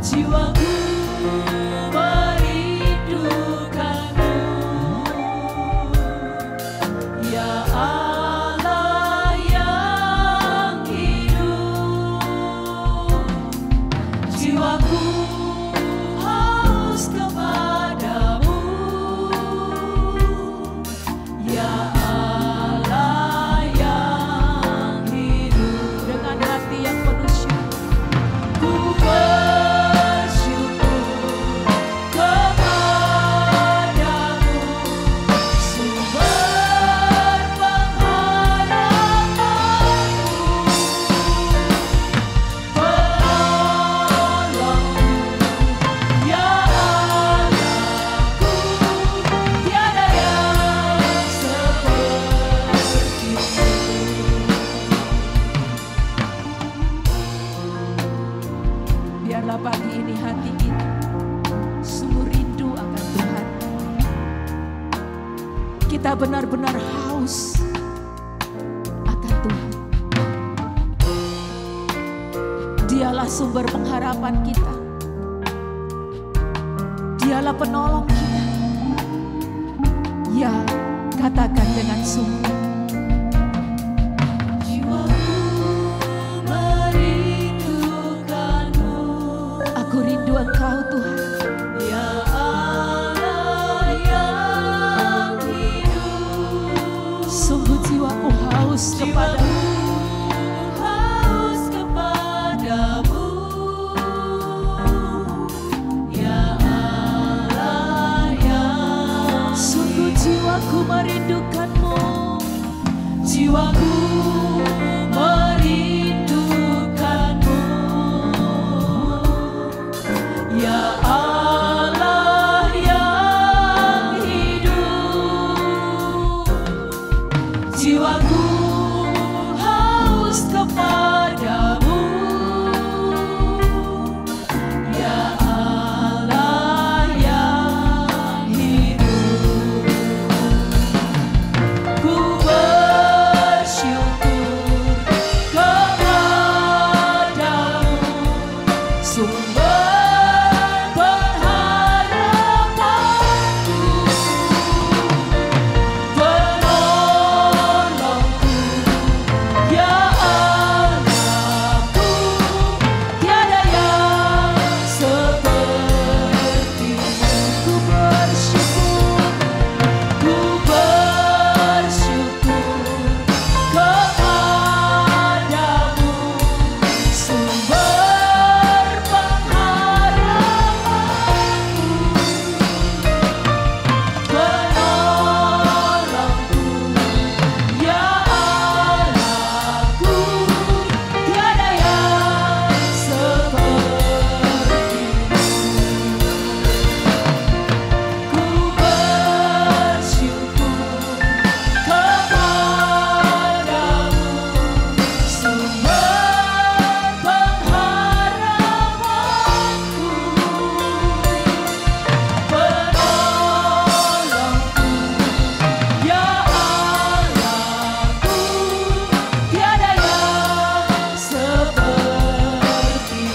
jiwaku merindukanmu, ya Allah yang hidup. Jiwaku haus kepadamu, ya Allah yang hidup. Dengan hati yang penuh syukur, ku bersyukur kepadamu, sumber pengharapanku, penolongku, ya Allahku, tiada yang sepertimu. Biarlah pagi ini hati kita sungguh rindu akan Tuhan. Kita benar-benar haus akan Tuhan. Dialah sumber pengharapan kita. Dialah penolong kita. Ya, katakan dengan sungguh. Jiwaku merindukanmu, aku rindu Engkau Tuhan. Ya Allah yang hidup, sungguh jiwaku haus kepadamu, haus kepadamu, ya Allah yang sungguh jiwaku merindukanmu, jiwaku merindukanmu, ya Allah yang hidup. Jiwaku haus kepadamu, ya Allah yang hidup. Ku bersyukur kepadamu, sumber pengharapanku, penolongku, ya Allahku, tiada yang sepertimu. Ku bersyukur kepadamu, sumber pengharapanku, penolongku, ya Allahku, tiada yang sepertimu. Ku bersyukur kepadamu, sumber pengharapanku, penolongku, ya Allahku, tiada yang sepertimu,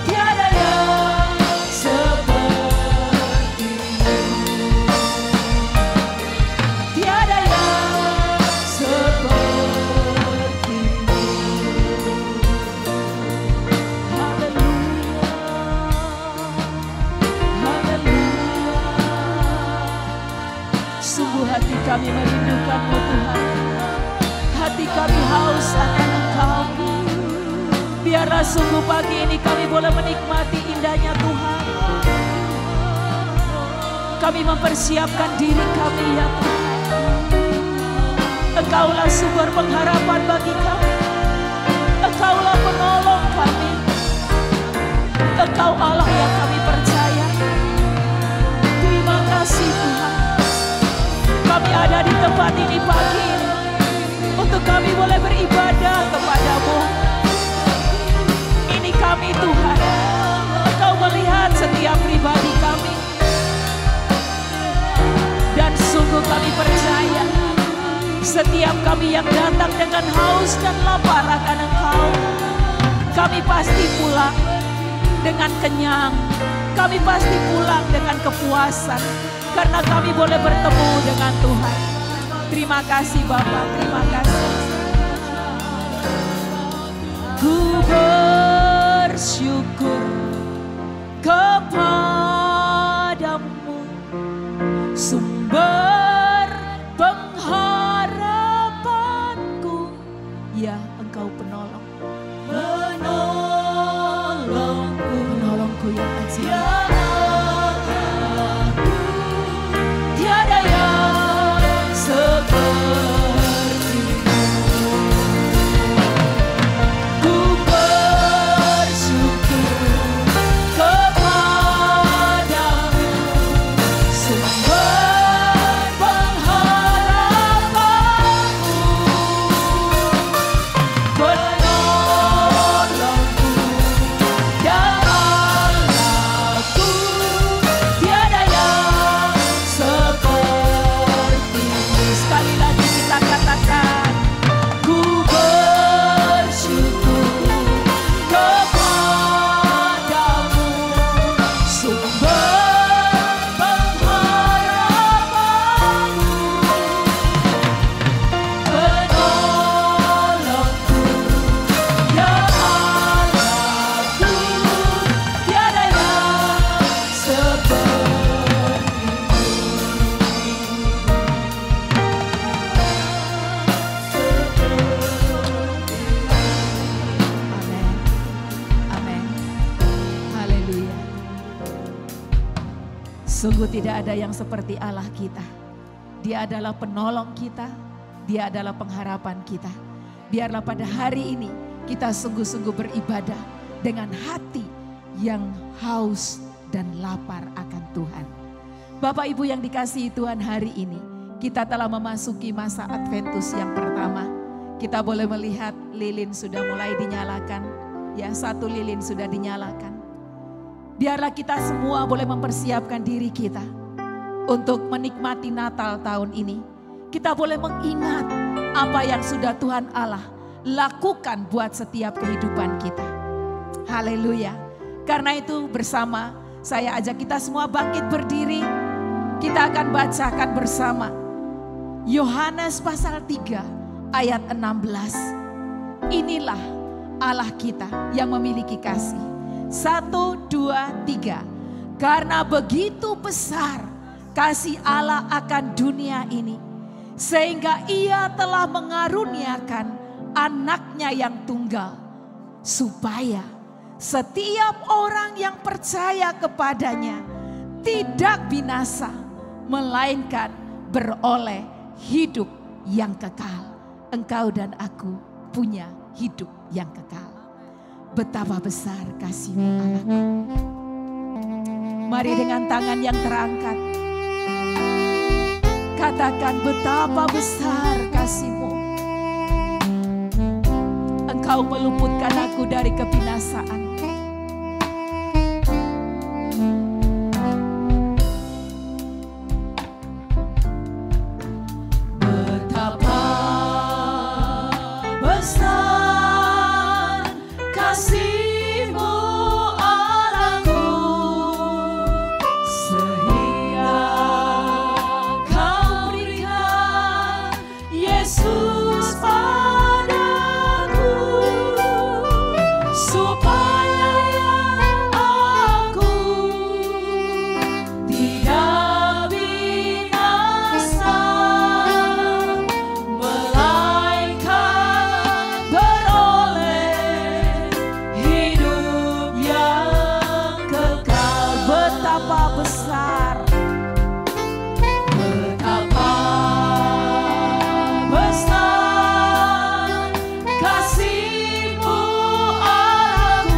tiada yang sepertimu, tiada yang sepertimu. Haleluya, haleluya. Sungguh hati kami merindukan-Mu Tuhan. Hati kami haus akan Engkau. Biarlah sungguh pagi ini kami boleh menikmati indahnya Tuhan. Kami mempersiapkan diri kami ya Tuhan. Engkaulah sumber pengharapan bagi kami. Engkaulah penolong kami. Engkau Allah yang kami percaya. Terima kasih Tuhan. Kami ada di tempat ini pagi ini untuk kami boleh beribadah kepada-Mu. Ini kami Tuhan. Engkau melihat setiap pribadi kami. Dan sungguh kami percaya setiap kami yang datang dengan haus dan lapar akan Engkau, kami kami pasti pulang dengan kenyang. Kami pasti pulang dengan kepuasan karena kami boleh bertemu dengan Tuhan. Terima kasih Bapa, terima kasih. Ku bersyukur kepadamu, sumber pengharapanku. Ya, Engkau penolong. Penolongku yang ajaib. Tiada yang sepertimu. Ku bersyukur kepadamu, sumber pengharapanku. Penolongku dan Allahku, tiada yang sepertimu. Sekali lagi kita katakan, ku bersyukur kepadamu, sumber pengharapanku. Penolongku ya Allahku, tiada yang sepertimu. Amin. Amin. Haleluya. Sungguh tidak ada yang seperti Allah kita. Dia adalah penolong kita. Dia adalah pengharapan kita. Biarlah pada hari ini kita sungguh-sungguh beribadah dengan hati yang haus dan lapar akan Tuhan. Bapak Ibu yang dikasihi Tuhan, hari ini kita telah memasuki masa Adventus yang pertama. Kita boleh melihat lilin sudah mulai dinyalakan. Ya, satu lilin sudah dinyalakan. Biarlah kita semua boleh mempersiapkan diri kita untuk menikmati Natal tahun ini. Kita boleh mengingat apa yang sudah Tuhan Allah lakukan buat setiap kehidupan kita. Haleluya. Karena itu bersama saya ajak kita semua bangkit berdiri. Kita akan bacakan bersama Yohanes pasal 3 ayat 16. Inilah Allah kita yang memiliki kasih. 1, 2, 3. Karena begitu besar kasih Allah akan dunia ini, sehingga Ia telah mengaruniakan anaknya yang tunggal, supaya setiap orang yang percaya kepadanya tidak binasa, melainkan beroleh hidup yang kekal. Engkau dan aku punya hidup yang kekal. Betapa besar kasih-Mu anakku. Mari dengan tangan yang terangkat, katakan, betapa besar kasih-Mu. Engkau meluputkan aku dari kebinasaan. Betapa besar kasih-Mu Allahku, sehingga Kau berikan Yesus padaku, supaya aku tidak binasa, melainkan beroleh hidup yang kekal. Betapa besar, betapa besar kasih-Mu Allahku,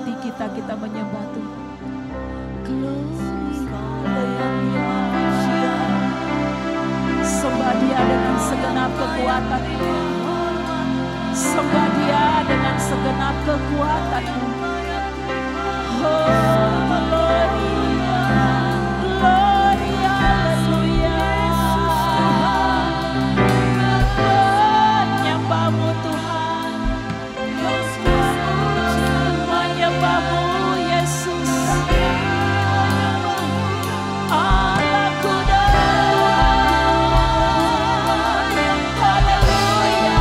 hati kita menyembah Tuhan. Haleluya. Sembah Dia dengan segenap kekuatan-Mu. Sembah Dia dengan segenap kekuatan-Mu. Oh, gloria, gloria, haleluya. Menyembah-Mu Tuhan, menyembah-Mu Yesus. Allahku haleluya, haleluya.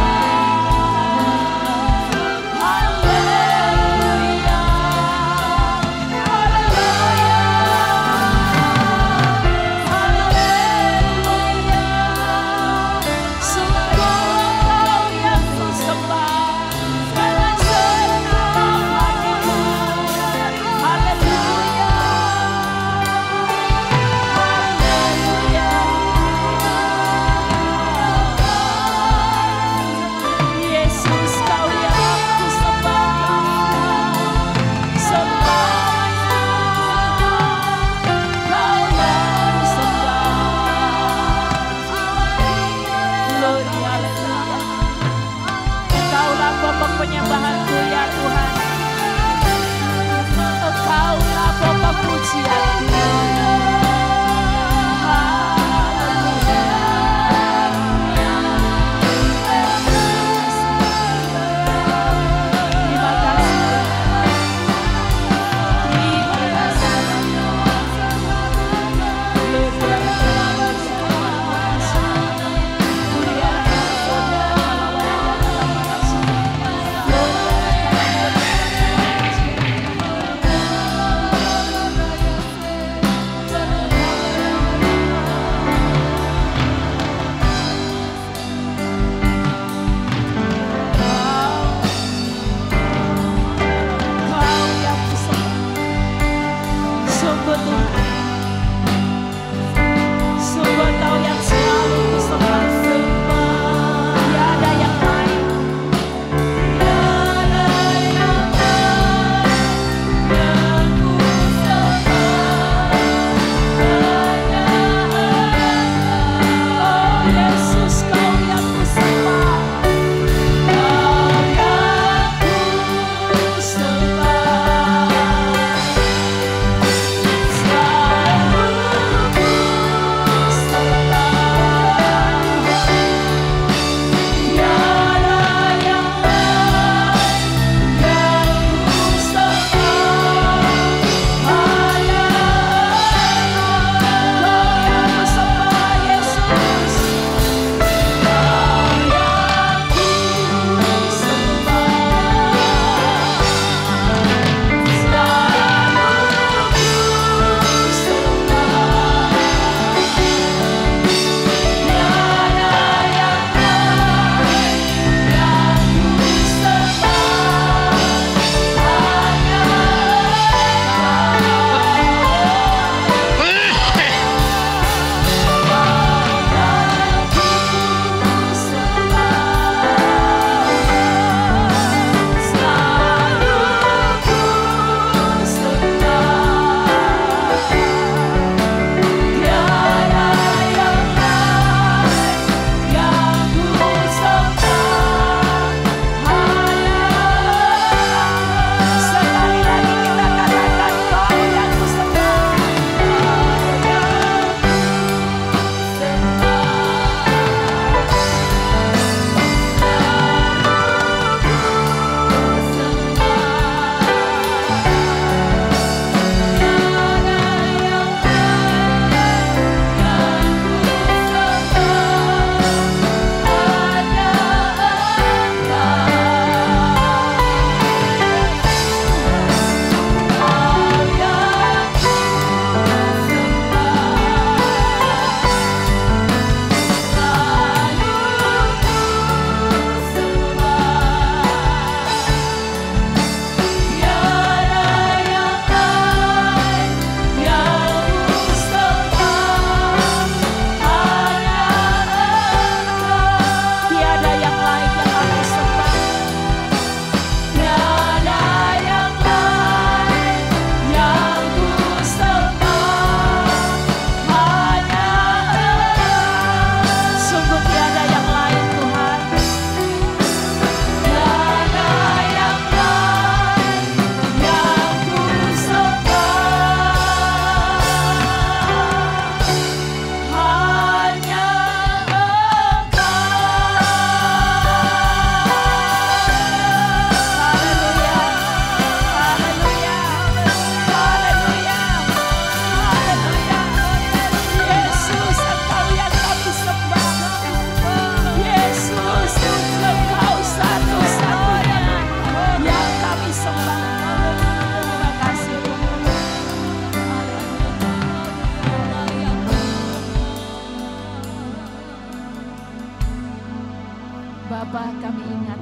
Bapa, kami ingat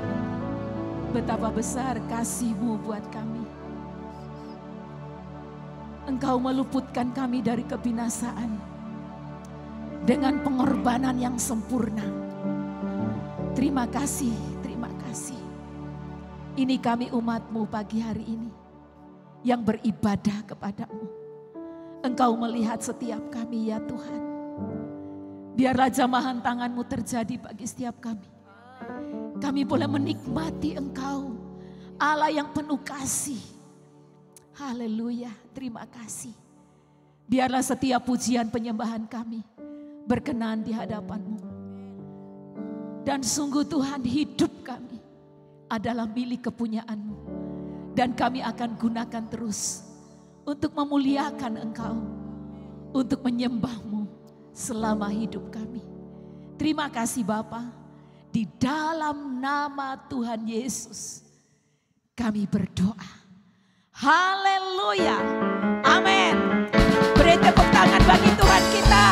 betapa besar kasih-Mu buat kami. Engkau meluputkan kami dari kebinasaan dengan pengorbanan yang sempurna. Terima kasih, terima kasih. Ini kami umat-Mu pagi hari ini yang beribadah kepada-Mu. Engkau melihat setiap kami ya Tuhan. Biarlah jamahan tangan-Mu terjadi bagi setiap kami. Kami boleh menikmati Engkau, Allah yang penuh kasih. Haleluya, terima kasih. Biarlah setiap pujian penyembahan kami berkenan di hadapan-Mu. Dan sungguh Tuhan, hidup kami adalah milik kepunyaan-Mu. Dan kami akan gunakan terus untuk memuliakan Engkau, untuk menyembah-Mu selama hidup kami. Terima kasih Bapa. Di dalam nama Tuhan Yesus kami berdoa. Haleluya. Amin. Beri tepuk tangan bagi Tuhan kita.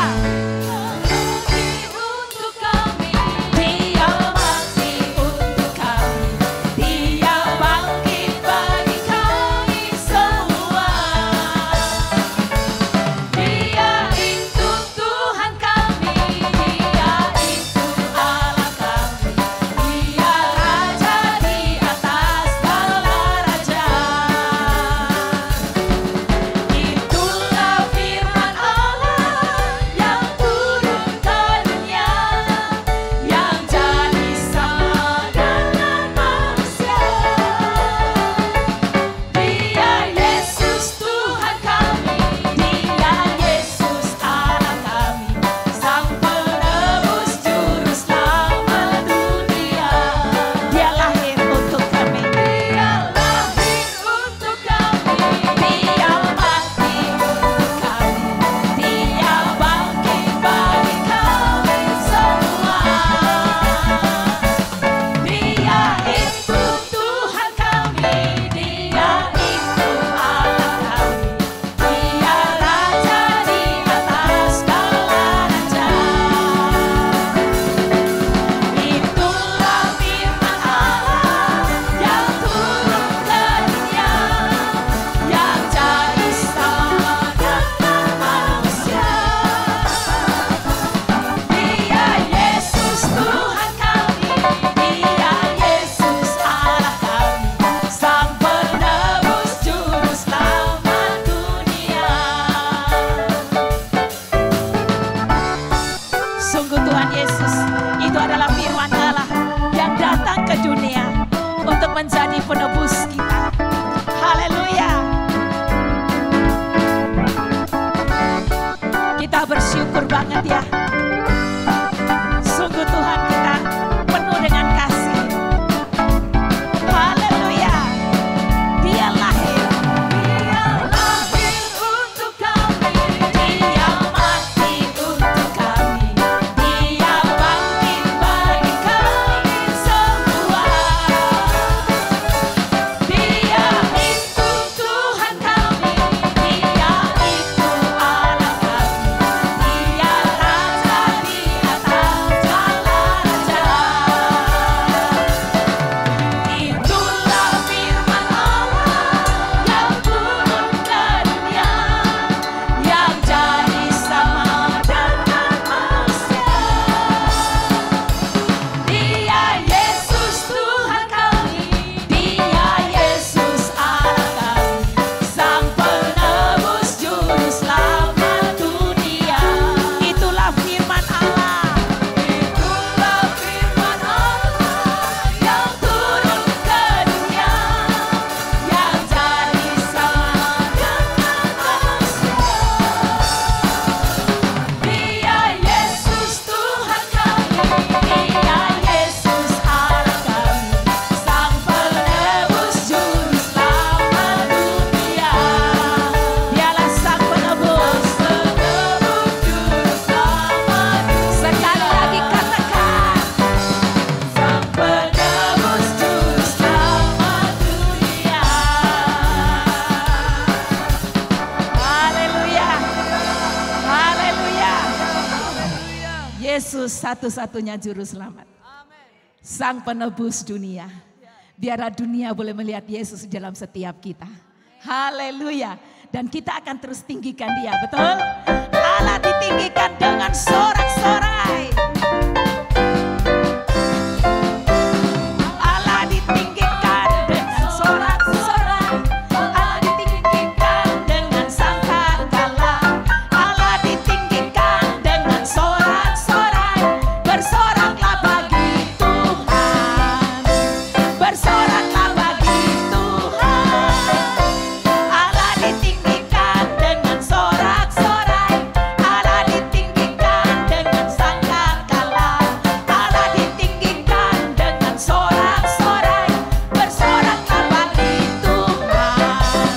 Menjadi penebus kita. Haleluya. Kita bersyukur banget ya. Sungguh Tuhan kita penuh dengan kasih. Haleluya. Dia lahir. Dia lahir untuk kami. Dia mati untuk kami. Dia bangkit bagi kami semua. Yesus satu-satunya juru selamat. Sang penebus dunia. Biarlah dunia boleh melihat Yesus dalam setiap kita. Haleluya. Dan kita akan terus tinggikan dia, betul? Allah ditinggikan dengan sorak-sorai. Allah ditinggikan dengan sorak-sorai. Allah ditinggikan dengan sangkakala. Allah ditinggikan dengan sorak-sorai. Bersoraklah bagi Tuhan. Bersoraklah bagi Tuhan. Allah ditinggikan dengan sorak-sorai. Allah ditinggikan dengan sangkakala. Allah ditinggikan dengan sorak-sorai. Bersoraklah bagi Tuhan.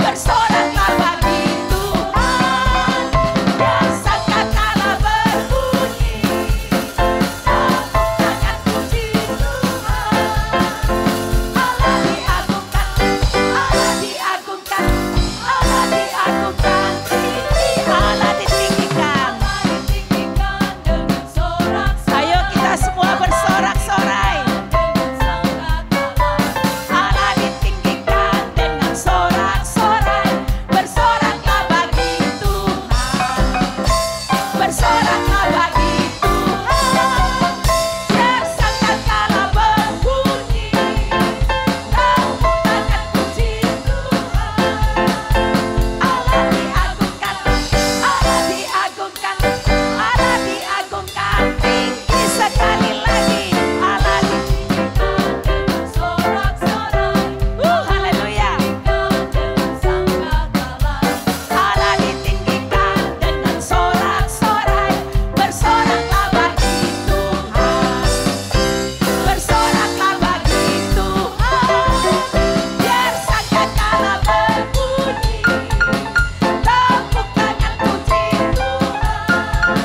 Bersoraklah bagi Tuhan. Dan sangkakala berbunyi. Tangan puji Tuhan. Allah diagungkan. Allah diagungkan. Allah diagungkan. Allah ditinggikan. Dengan sorak-sorai. Ayo kita semua bersorak-sorai. Allah ditinggikan dengan sorak-sorai. Bersoraklah bagi Tuhan. Bersoraklah bagi Tuhan. Biar sangkakala berbunyi. Tepuk tangan puji Tuhan. Allah diagungkan. Allah diagungkan. Allah diagungkan. Tinggi sekali lagi. Allah ditinggikan dengan sorak-sorai. Haleluya. Allah ditinggikan dengan sorak-sorai. Bersoraklah bagi Tuhan. Bersoraklah bagi Tuhan. Biar sangkakala berbunyi. Tepuk tangan puji Tuhan.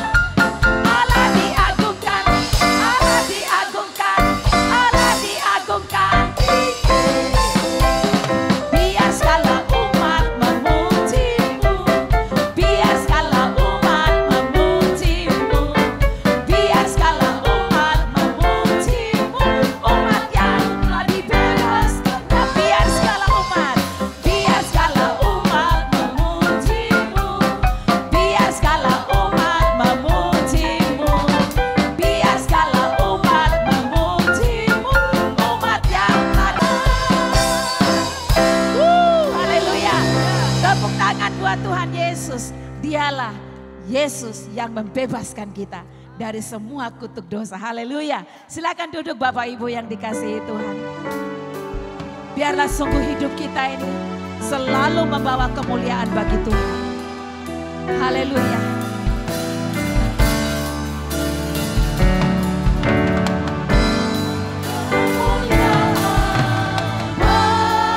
Allah diagungkan. Allah diagungkan. Allah diagungkan. Biar segala umat memujimu. Biar segala umat memujimu. Biar segala umat memujimu. Umat yang telah dibebaskan. Biar segala umat. Biar segala umat memujimu. Biar segala umat memujimu. Biar segala umat memujimu. Umat yang telah. Haleluya. Tepuk tangan buat Tuhan Yesus. Dialah Yesus yang membebaskan kita dari semua kutuk dosa. Haleluya. Silakan duduk Bapak Ibu yang dikasihi Tuhan. Biarlah sungguh hidup kita ini selalu membawa kemuliaan bagi Tuhan. Haleluya.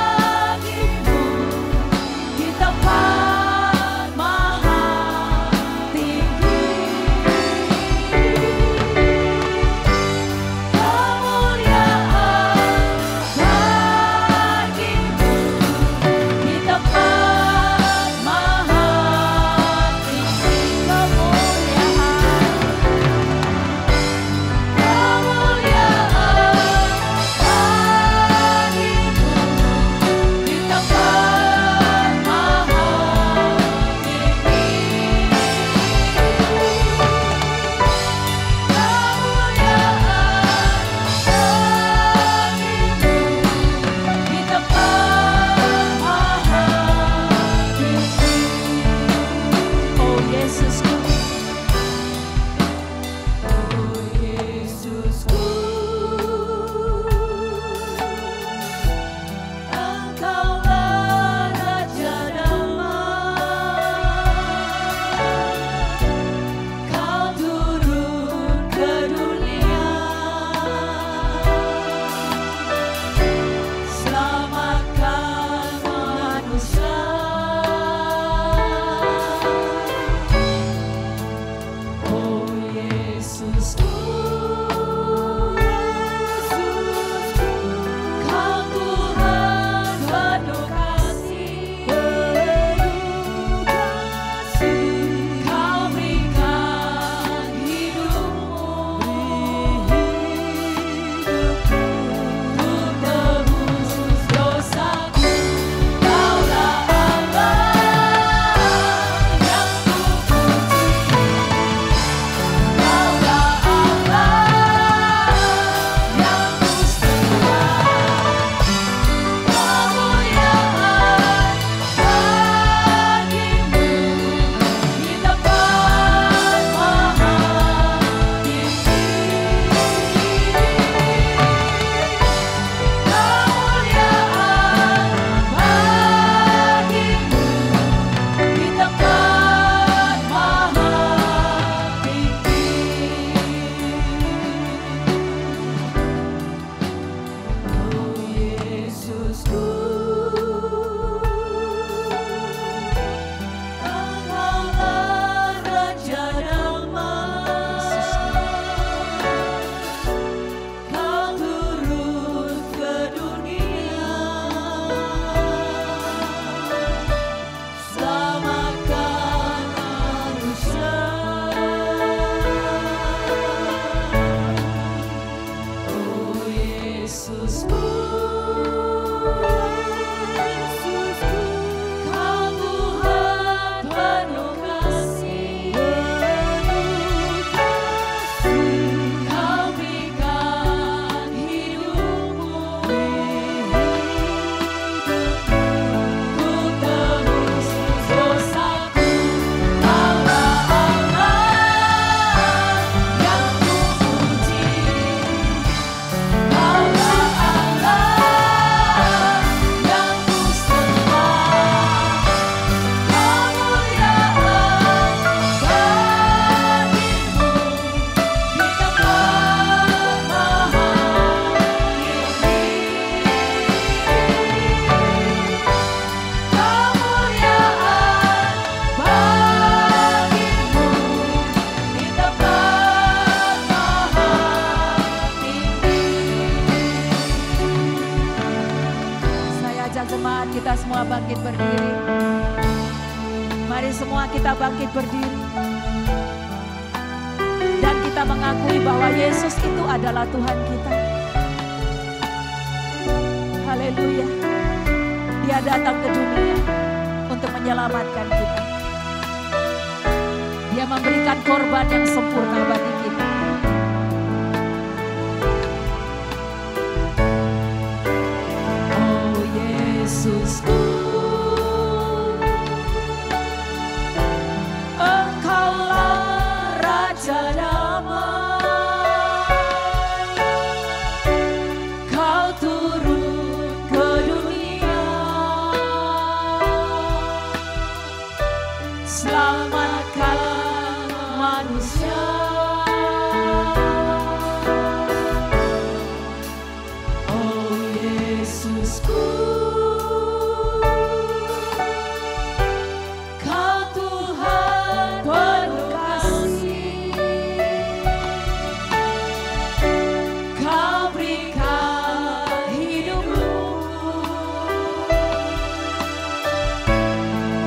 Bagimu di tempat maha tinggi. Kemuliaan bagimu di tempat maha tinggi. kita semua bangkit berdiri. Mari semua kita bangkit berdiri. Dan kita mengakui bahwa Yesus itu adalah Tuhan kita. Haleluya. Dia datang ke dunia untuk menyelamatkan kita. Dia memberikan korban yang sempurna bagi kita. Oh Yesusku, Engkaulah Raja damai. Kau turun ke dunia, selamatkan manusia. Oh Yesusku, Kau Tuhan penuh kasih. Kau berikan hidupmu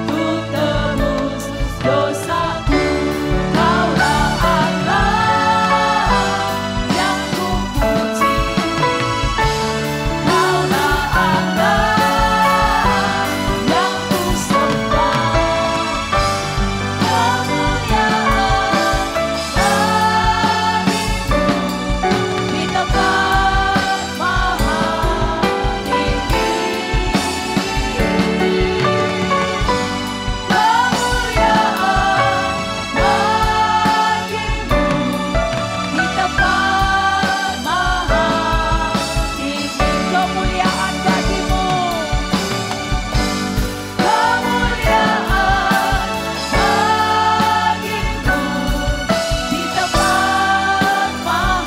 untuk tebus dosaku. Kaulah Allah yang kupuji. Kaulah Allah yang kusembah. Kemuliaan bagimu di tempat maha tinggi. Kemuliaan bagimu di tempat maha tinggi. Kemuliaan bagimu. Kemuliaan bagimu di tempat maha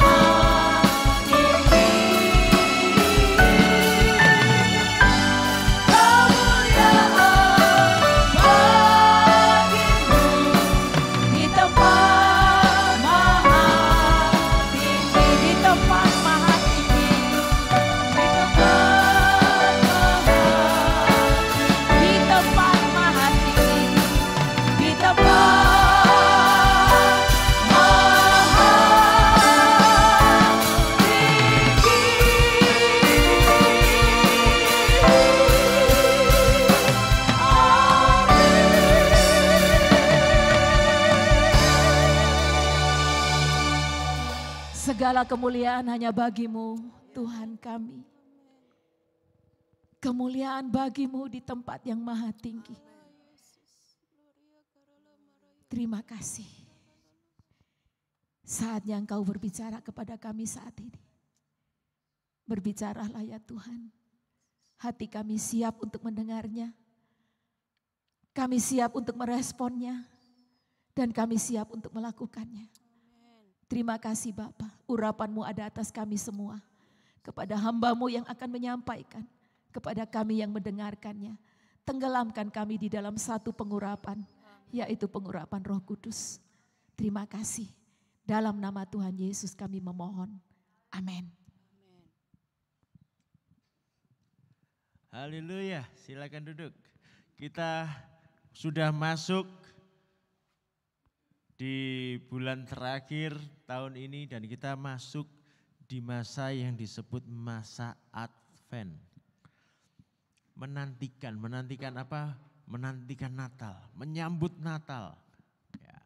tinggi. Kemuliaan bagimu di tempat maha tinggi. Di tempat maha tinggi. Di tempat maha, di tempat maha tinggi. Di tempat maha tinggi. Segala kemuliaan hanya bagimu, Tuhan kami. Kemuliaan bagimu di tempat yang maha tinggi. Terima kasih. Saatnya Engkau berbicara kepada kami saat ini. Berbicaralah ya Tuhan. Hati kami siap untuk mendengarnya. Kami siap untuk meresponnya. Dan kami siap untuk melakukannya. Terima kasih Bapa, urapan-Mu ada atas kami semua. Kepada hamba-Mu yang akan menyampaikan, kepada kami yang mendengarkannya. Tenggelamkan kami di dalam satu pengurapan, yaitu pengurapan Roh Kudus. Terima kasih. Dalam nama Tuhan Yesus kami memohon. Amin. Haleluya, silakan duduk. Kita sudah masuk di bulan terakhir tahun ini dan kita masuk di masa yang disebut masa Advent. Menantikan apa? Menantikan Natal, menyambut Natal. Ya.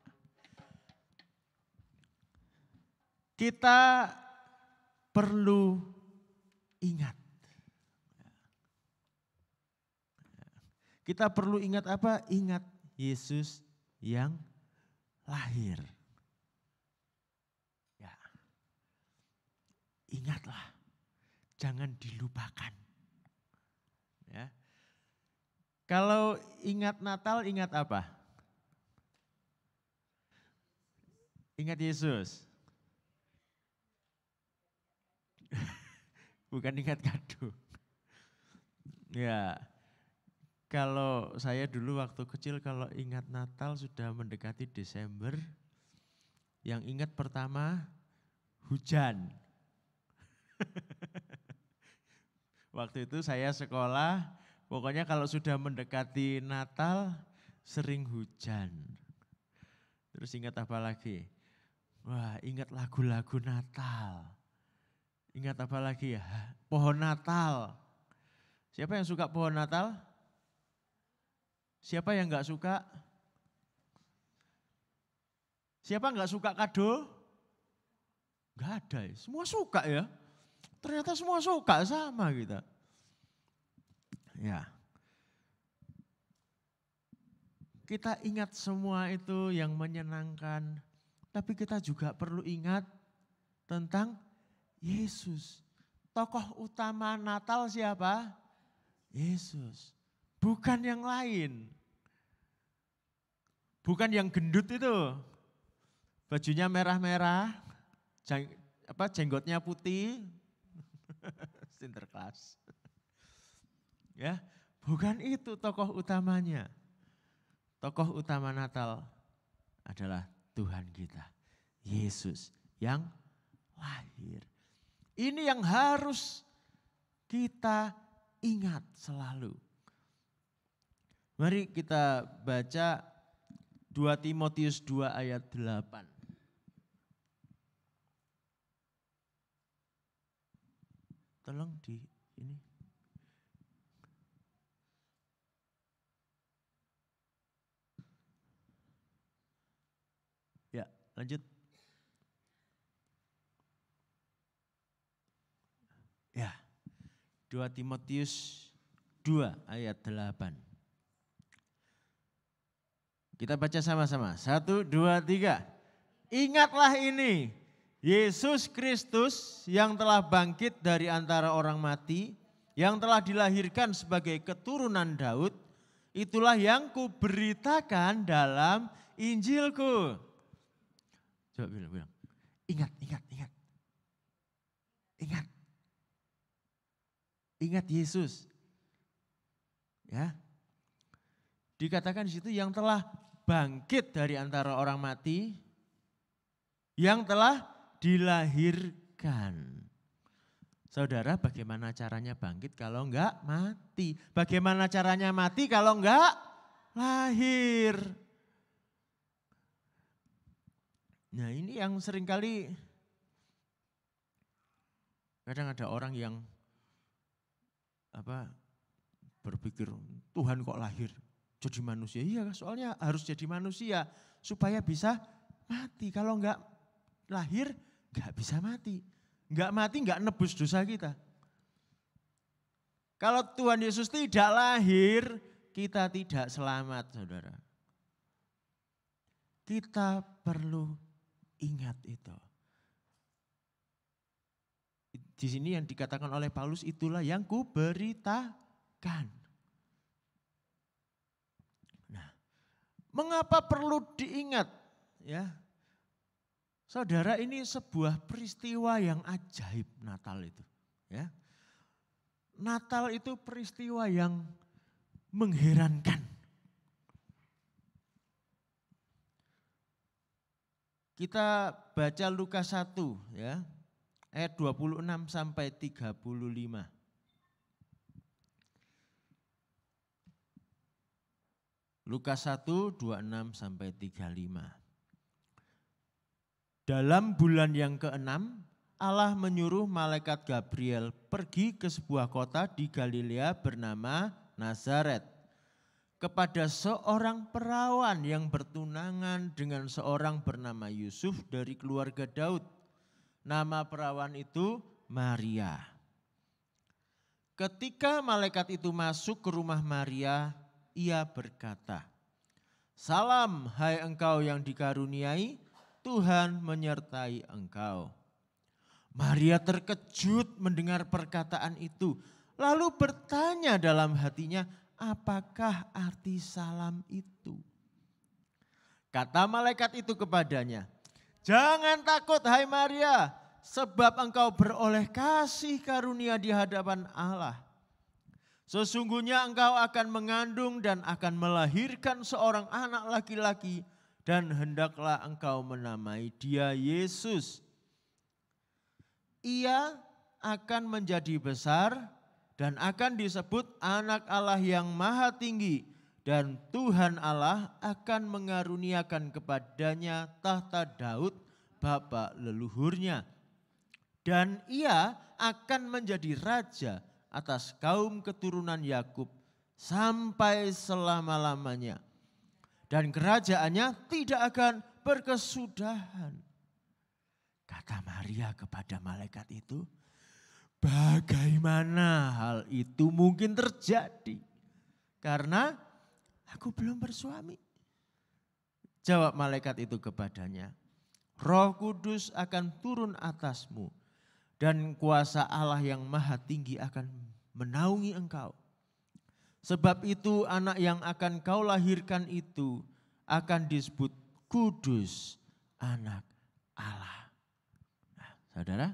Kita perlu ingat. Kita perlu ingat apa? Ingat Yesus yang lahir. Ya. Ingatlah, jangan dilupakan. Ya. Kalau ingat Natal, ingat apa? Ingat Yesus. Bukan ingat kado. Ya. Kalau saya dulu waktu kecil kalau ingat Natal sudah mendekati Desember, yang ingat pertama hujan. Waktu itu saya sekolah Pokoknya kalau sudah mendekati Natal sering hujan. Terus ingat apa lagi? Wah, ingat lagu-lagu Natal. Ingat apa lagi ya? Pohon Natal. Siapa yang suka pohon Natal? Siapa yang enggak suka? Siapa enggak suka kado? Enggak ada ya, semua suka ya. Ternyata semua suka sama kita. Ya. Kita ingat semua itu yang menyenangkan, tapi kita juga perlu ingat tentang Yesus. Tokoh utama Natal siapa? Yesus. Bukan yang lain. Bukan yang gendut itu. Bajunya merah-merah, jenggotnya putih. Sinterklas. Ya, bukan itu tokoh utamanya. Tokoh utama Natal adalah Tuhan kita, Yesus yang lahir. Ini yang harus kita ingat selalu. Mari kita baca 2 Timotius 2 ayat 8. Tolong di ini. Ya, lanjut. Ya, 2 Timotius 2 ayat 8. Kita baca sama-sama. 1, 2, 3. Ingatlah ini, Yesus Kristus yang telah bangkit dari antara orang mati, yang telah dilahirkan sebagai keturunan Daud, itulah yang kuberitakan dalam Injilku. Coba bilang. Ingat. Ingat. Ingat Yesus. Ya. Dikatakan di situ yang telah bangkit dari antara orang mati, yang telah dilahirkan. Saudara, bagaimana caranya bangkit kalau enggak mati? Bagaimana caranya mati kalau enggak lahir? Nah, ini yang seringkali kadang ada orang yang berpikir Tuhan kok lahir jadi manusia. Iya, soalnya harus jadi manusia supaya bisa mati. Kalau enggak lahir enggak bisa mati. Enggak mati enggak nebus dosa kita. Kalau Tuhan Yesus tidak lahir, kita tidak selamat, saudara. Kita perlu ingat itu. Di sini yang dikatakan oleh Paulus, itulah yang kuberitakan. Nah, mengapa perlu diingat? Ya, saudara, ini sebuah peristiwa yang ajaib Natal itu. Ya, Natal itu peristiwa yang mengherankan. Kita baca Lukas 1 ya, ayat 26 sampai 35. Lukas 1, 26 sampai 35. Dalam bulan yang ke-6, Allah menyuruh malaikat Gabriel pergi ke sebuah kota di Galilea bernama Nazaret, kepada seorang perawan yang bertunangan dengan seorang bernama Yusuf dari keluarga Daud. Nama perawan itu Maria. Ketika malaikat itu masuk ke rumah Maria, ia berkata, "Salam, hai engkau yang dikaruniai, Tuhan menyertai engkau." Maria terkejut mendengar perkataan itu, lalu bertanya dalam hatinya, apakah arti salam itu? Kata malaikat itu kepadanya, "Jangan takut hai Maria, sebab engkau beroleh kasih karunia di hadapan Allah. Sesungguhnya engkau akan mengandung dan akan melahirkan seorang anak laki-laki, dan hendaklah engkau menamai dia Yesus. Ia akan menjadi besar dan akan disebut anak Allah yang maha tinggi, dan Tuhan Allah akan mengaruniakan kepadanya tahta Daud bapa leluhurnya. Dan ia akan menjadi raja atas kaum keturunan Yakub sampai selama-lamanya. Dan kerajaannya tidak akan berkesudahan. Kata Maria kepada malaikat itu, bagaimana hal itu mungkin terjadi? Karena aku belum bersuami. Jawab malaikat itu kepadanya, Roh Kudus akan turun atasmu dan kuasa Allah yang maha tinggi akan menaungi engkau. Sebab itu anak yang akan kau lahirkan itu akan disebut kudus, anak Allah. Nah, saudara,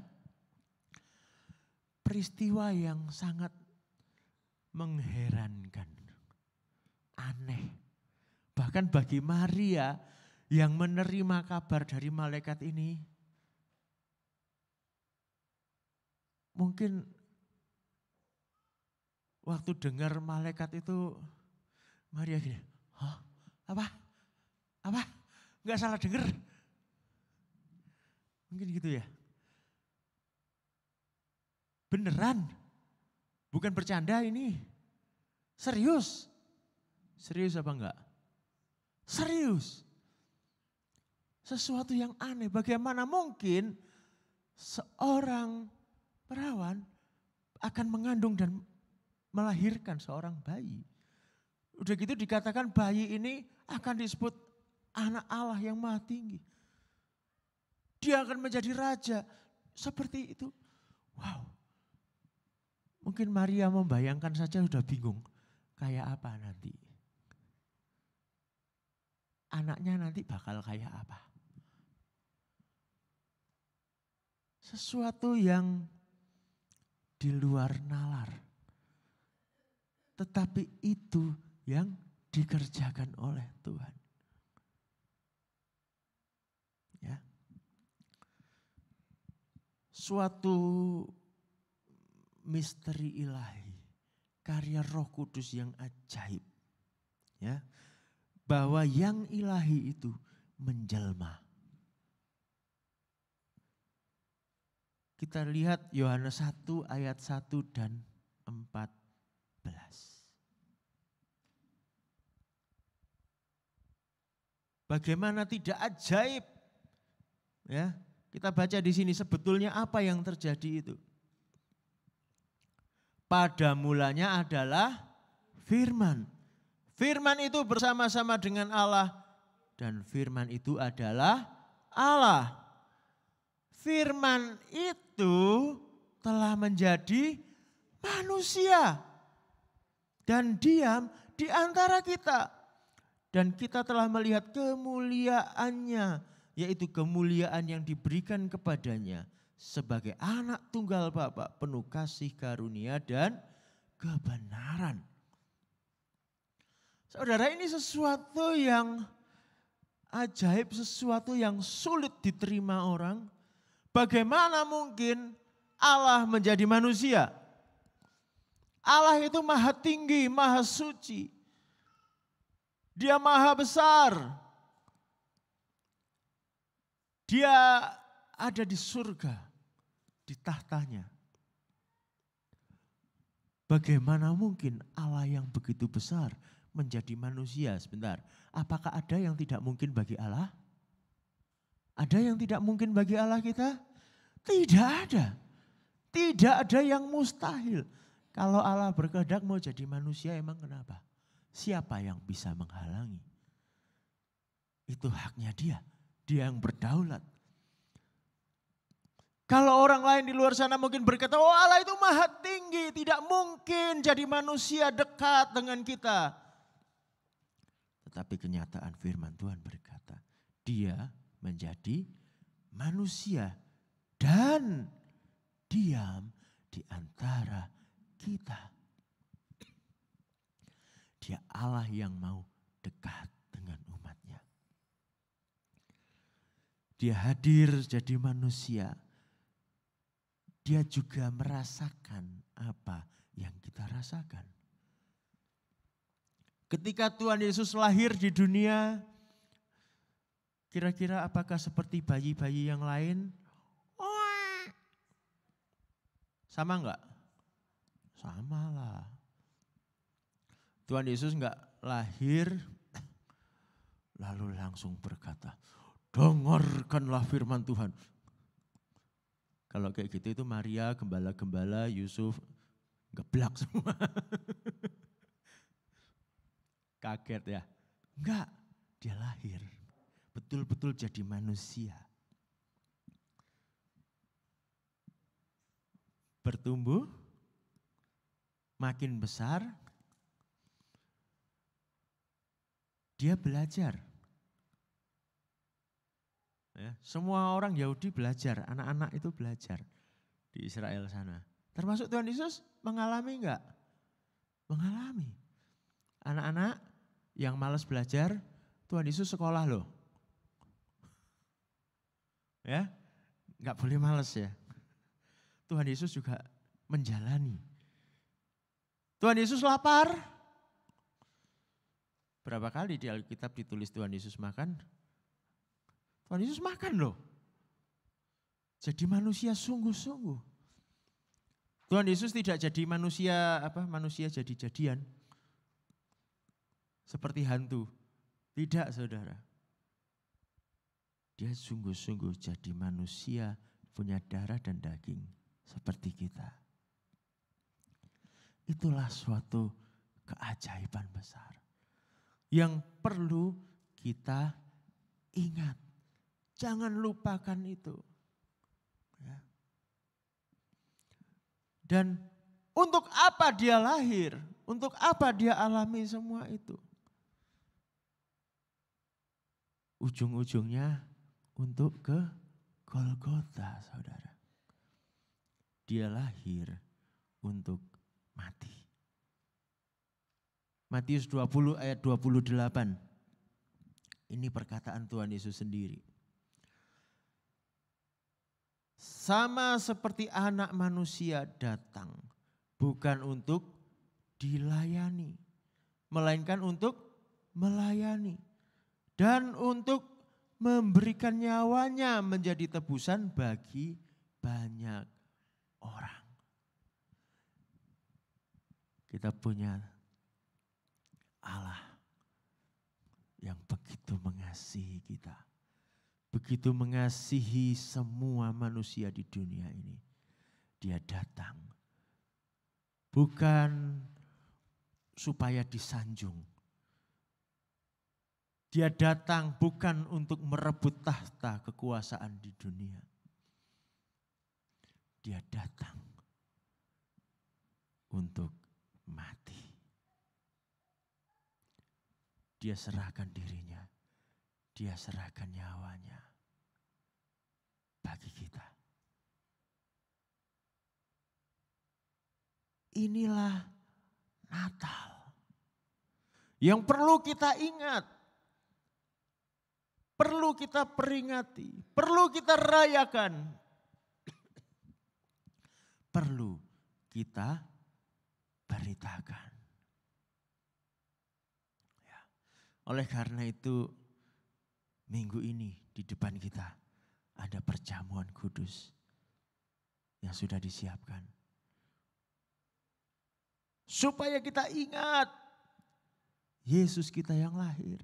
peristiwa yang sangat mengherankan, aneh. Bahkan bagi Maria yang menerima kabar dari malaikat ini, mungkin waktu dengar malaikat itu, Maria gini, hah? Apa? Enggak salah dengar? Mungkin gitu ya. Beneran? Bukan bercanda ini. Serius? Serius apa enggak? Serius. Sesuatu yang aneh. Bagaimana mungkin seorang perawan akan mengandung dan melahirkan seorang bayi. Udah gitu dikatakan bayi ini akan disebut anak Allah yang maha tinggi. Dia akan menjadi raja. Seperti itu. Wow. Mungkin Maria membayangkan saja sudah bingung. Kayak apa nanti? Anaknya nanti bakal kayak apa? Sesuatu yang di luar nalar. Tetapi itu yang dikerjakan oleh Tuhan. Ya. Suatu misteri ilahi, karya Roh Kudus yang ajaib. Ya. Bahwa yang ilahi itu menjelma. Kita lihat Yohanes 1 ayat 1 dan 14. Bagaimana tidak ajaib? Ya, kita baca di sini sebetulnya apa yang terjadi itu. Pada mulanya adalah firman. Firman itu bersama-sama dengan Allah dan firman itu adalah Allah. Firman itu telah menjadi manusia dan diam di antara kita. Dan kita telah melihat kemuliaannya, yaitu kemuliaan yang diberikan kepadanya sebagai anak tunggal Bapa, penuh kasih karunia dan kebenaran. Saudara, ini sesuatu yang ajaib, sesuatu yang sulit diterima orang. Bagaimana mungkin Allah menjadi manusia? Allah itu maha tinggi, maha suci. Dia maha besar. Dia ada di surga, di tahtanya. Bagaimana mungkin Allah yang begitu besar menjadi manusia? Sebentar, apakah ada yang tidak mungkin bagi Allah? Ada yang tidak mungkin bagi Allah kita? Tidak ada. Tidak ada yang mustahil. Kalau Allah berkehendak mau jadi manusia, emang kenapa? Siapa yang bisa menghalangi? Itu haknya dia. Dia yang berdaulat. Kalau orang lain di luar sana mungkin berkata, oh Allah itu maha tinggi, tidak mungkin jadi manusia dekat dengan kita. Tetapi kenyataan firman Tuhan berkata, dia menjadi manusia dan diam di antara kita. Dia Allah yang mau dekat dengan umatnya. Dia hadir jadi manusia. dia juga merasakan apa yang kita rasakan. Ketika Tuhan Yesus lahir di dunia, kira-kira apakah seperti bayi-bayi yang lain? Sama enggak? Sama lah. Tuhan Yesus enggak lahir lalu langsung berkata, dengarkanlah firman Tuhan. Kalau kayak gitu itu Maria, gembala-gembala, Yusuf, geblak semua. Kaget ya. Enggak, dia lahir. Betul-betul jadi manusia. Bertumbuh, makin besar, dia belajar. Ya, semua orang Yahudi belajar, anak-anak itu belajar di Israel sana. Termasuk Tuhan Yesus mengalami enggak? Mengalami. Anak-anak yang malas belajar, Tuhan Yesus sekolah loh. Ya, enggak boleh malas ya. Tuhan Yesus juga menjalani. Tuhan Yesus lapar. Berapa kali di Alkitab ditulis Tuhan Yesus makan? Tuhan Yesus makan loh. Jadi manusia sungguh-sungguh. Tuhan Yesus tidak jadi manusia jadi-jadian. Seperti hantu. Tidak, saudara. Dia sungguh-sungguh jadi manusia, punya darah dan daging seperti kita. Itulah suatu keajaiban besar yang perlu kita ingat. Jangan lupakan itu. Ya. Dan untuk apa dia lahir? Untuk apa dia alami semua itu? Ujung-ujungnya untuk ke Golgota, saudara. Dia lahir untuk mati. Matius 20 ayat 28. Ini perkataan Tuhan Yesus sendiri. Sama seperti anak manusia datang, bukan untuk dilayani, melainkan untuk melayani. Dan untuk memberikan nyawanya menjadi tebusan bagi banyak orang. Kita punya Allah yang begitu mengasihi kita. Begitu mengasihi semua manusia di dunia ini. Dia datang. Bukan supaya disanjung. Dia datang bukan untuk merebut tahta kekuasaan di dunia. Dia datang untuk mati. Dia serahkan dirinya. Dia serahkan nyawanya bagi kita. Inilah Natal yang perlu kita ingat, perlu kita peringati, perlu kita rayakan, perlu kita beritakan. Ya. Oleh karena itu, minggu ini di depan kita ada perjamuan kudus yang sudah disiapkan. Supaya kita ingat Yesus kita yang lahir.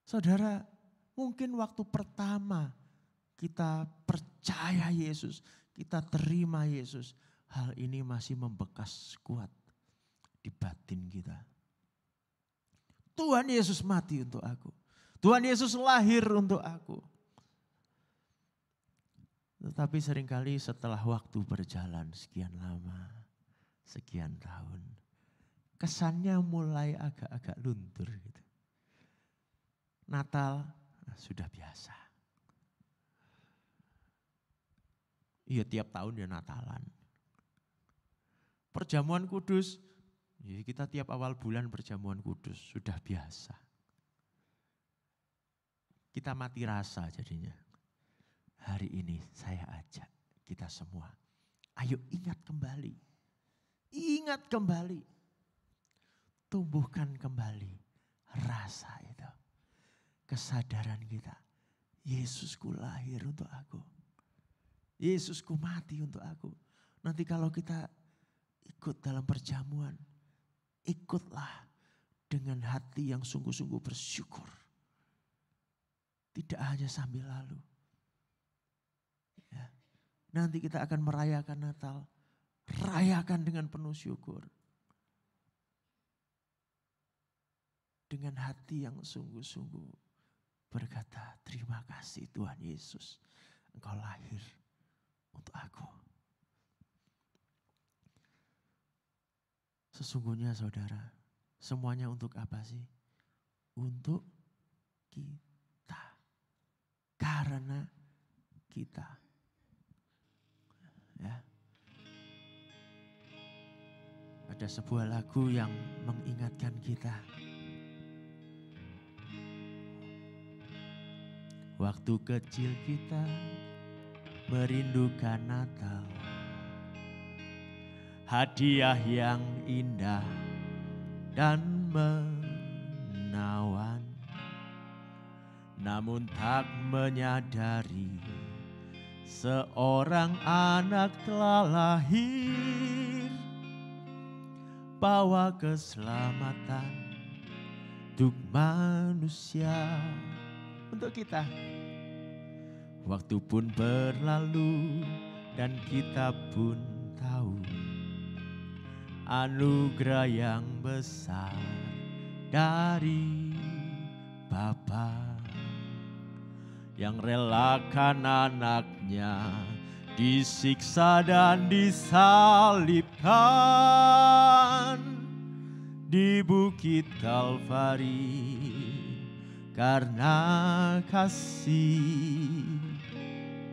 Saudara, mungkin waktu pertama kita percaya Yesus, kita terima Yesus, hal ini masih membekas kuat di batin kita. Tuhan Yesus mati untuk aku. Tuhan Yesus lahir untuk aku. Tetapi seringkali setelah waktu berjalan sekian lama, sekian tahun, kesannya mulai agak-agak luntur gitu. Natal sudah biasa. Iya, tiap tahun ya Natalan. Perjamuan kudus, ya kita tiap awal bulan perjamuan kudus, sudah biasa. Kita mati rasa jadinya. Hari ini saya ajak kita semua. Ayo ingat kembali. Ingat kembali. Tumbuhkan kembali rasa itu. Kesadaran kita. Yesusku lahir untuk aku. Yesusku mati untuk aku. Nanti kalau kita ikut dalam perjamuan, ikutlah dengan hati yang sungguh-sungguh bersyukur. Tidak hanya sambil lalu. Ya. Nanti kita akan merayakan Natal. Rayakan dengan penuh syukur. Dengan hati yang sungguh-sungguh berkata, terima kasih Tuhan Yesus. Engkau lahir untuk aku. Sesungguhnya saudara, semuanya untuk apa sih? Untuk kita. Karena kita. Ya. Ada sebuah lagu yang mengingatkan kita. Waktu kecil kita merindukan Natal. Hadiah yang indah dan menawan. Namun tak menyadari seorang anak telah lahir. Bawa keselamatan untuk manusia. Untuk kita. Waktu pun berlalu dan kita pun tahu anugerah yang besar dari Bapa yang relakan anaknya disiksa dan disalibkan di Bukit Kalvari karena kasih.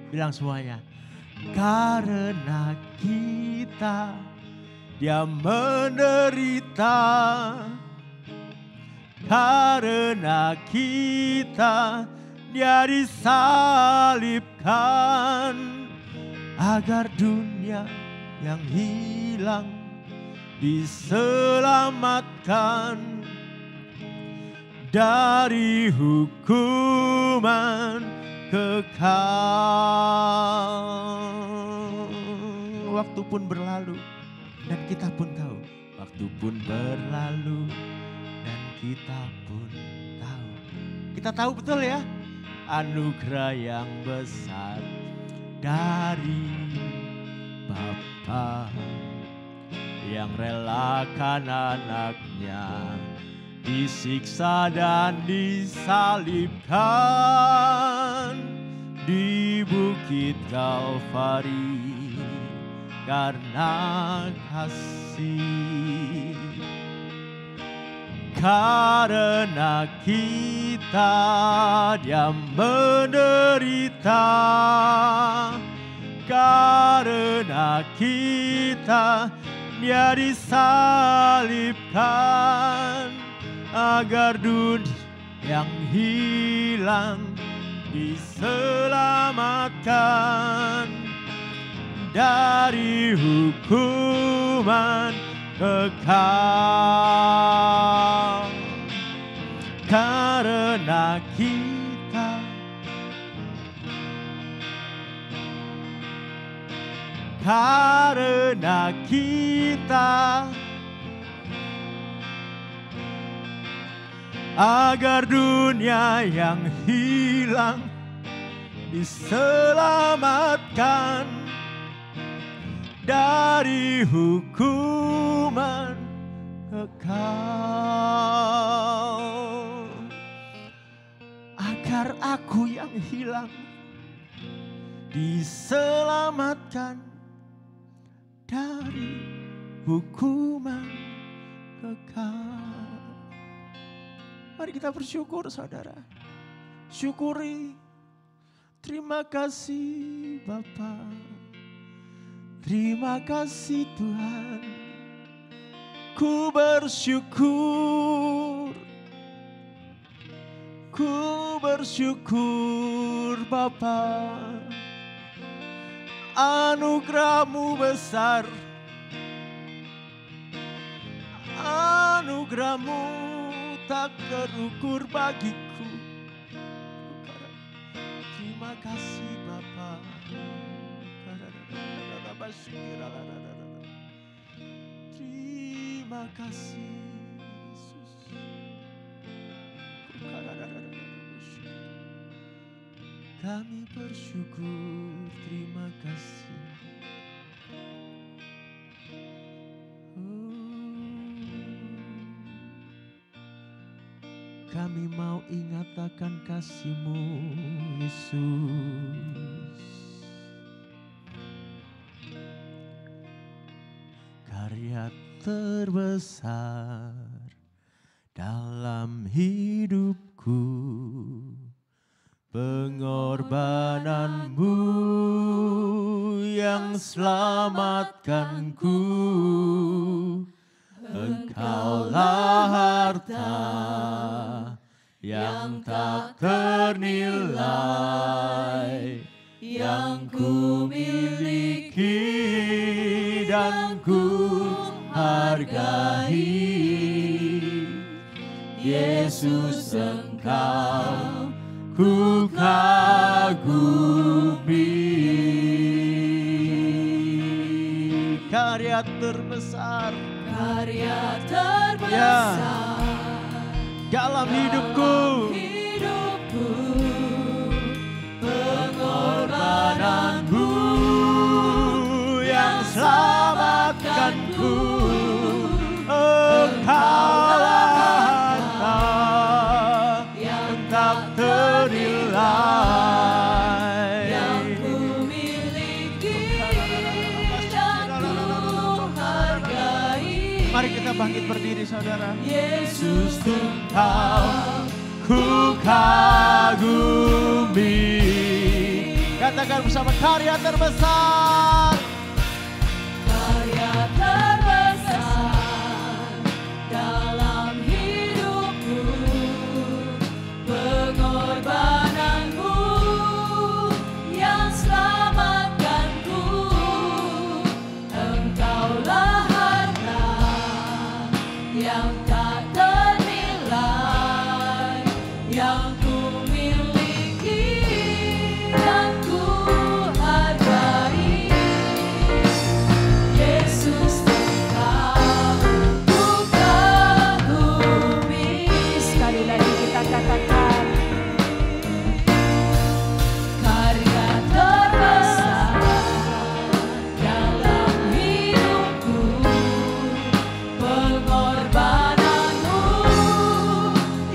Bilang semuanya. Karena kita Dia menderita. Karena kita Dia disalibkan agar dunia yang hilang diselamatkan dari hukuman kekal. Waktu pun berlalu dan kita pun tahu. Waktu pun berlalu dan kita pun tahu. Kita tahu betul ya. Anugerah yang besar dari Bapa yang relakan anaknya disiksa dan disalibkan di Bukit Kalvari karena kasih. Karena kita Dia menderita. Karena kita Dia disalibkan agar dunia yang hilang diselamatkan dari hukuman kekal. Karena kita agar dunia yang hilang diselamatkan dari hukuman kekal. Agar aku yang hilang diselamatkan dari hukuman kekal. Mari kita bersyukur saudara. Syukuri. Terima kasih Bapa. Terima kasih Tuhan. Ku bersyukur. Ku bersyukur Bapa. Anugerah-Mu besar, anugerah-Mu tak terukur bagiku. Terima kasih Bapa. Terima kasih Yesus. Kami bersyukur, terima kasih. Kami mau ingat akan kasih-Mu, Yesus. Karya terbesar dalam hidupku, pengorbanan-Mu yang selamatkanku. Engkaulah harta yang tak ternilai, yang ku miliki dan ku hargai. Yesus, Engkau ku kagumi. Karya terbesar, karya terbesar dalam hidupku, pengorbanan-Mu yang selamatkanku. Engkaulah harta yang tak ternilai, yang ku miliki dan ku hargai. Mari kita bangkit berdiri, saudara. Yesus, Engkau ku kagumi. Katakan bersama, karya terbesar, karya terbesar dalam hidupku, pengorbanan-Mu yang selamatkanku. Engkaulah harta yang tak ternilai, yang ku miliki dan ku hargai. Yesus, Engkau ku kagumi. Sekali lagi kita katakan, karya terbesar dalam hidupku, pengorbanan-Mu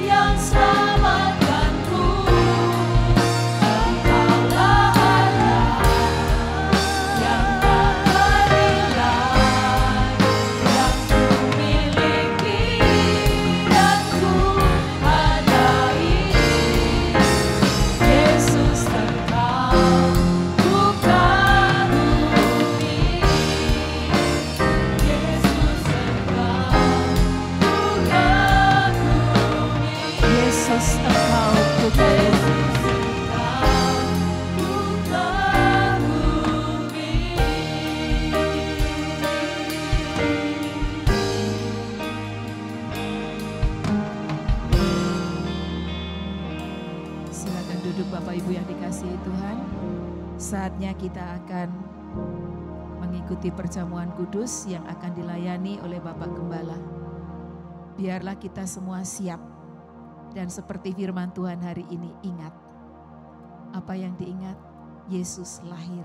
yang selamatkanku. Engkaulah harta yang tak ternilai, yang ku miliki dan ku hargai. Yesus, Engkau ku kagumi. Yesus, Engkau ku kagumi. Yesus, Engkau ku kagumi. Silakan duduk Bapak Ibu yang dikasihi Tuhan. Saatnya kita akan mengikuti perjamuan kudus yang akan dilayani oleh Bapak Gembala. Biarlah kita semua siap. Dan seperti firman Tuhan hari ini, ingat. Apa yang diingat? Yesus lahir,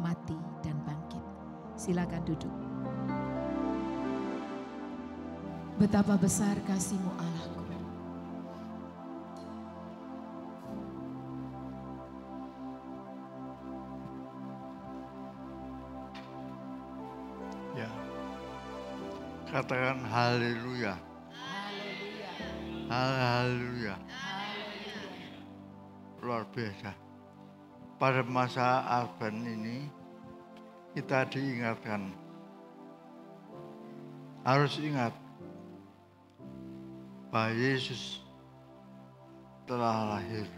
mati, dan bangkit. Silakan duduk. Betapa besar kasih-Mu Allahku. Ya, katakan haleluya. Haleluya. Luar biasa. Pada masa Advent ini kita diingatkan, harus ingat bahwa Yesus telah lahir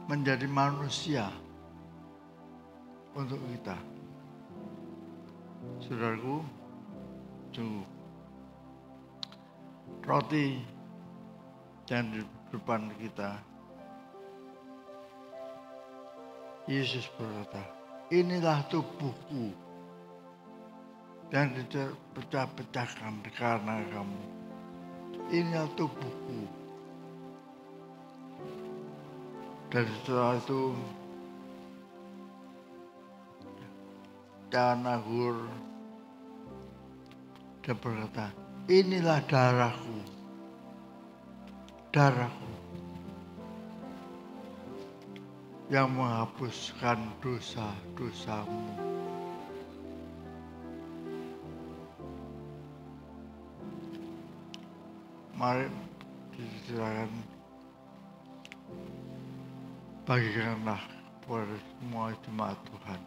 menjadi manusia untuk kita. Saudaraku, sungguh roti yang di depan kita, Yesus berkata, inilah tubuhku yang dipecah-pecahkan karena kamu. Inilah tubuhku. Dan setelah itu, Canagur dia berkata, inilah darahku, darahku yang menghapuskan dosa-dosamu. Mari silakan bagikanlah kepada semua jemaat Tuhan.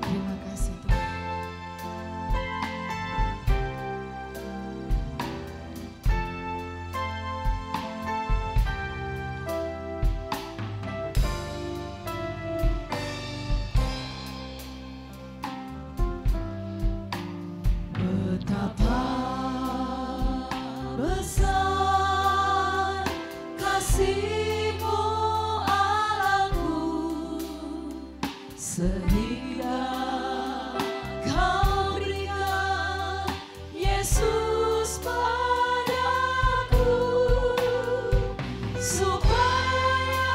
Terima kasih Tuhan. Betapa besar kasih-Mu Allahku, sehingga Kau berikan Yesus padaku, supaya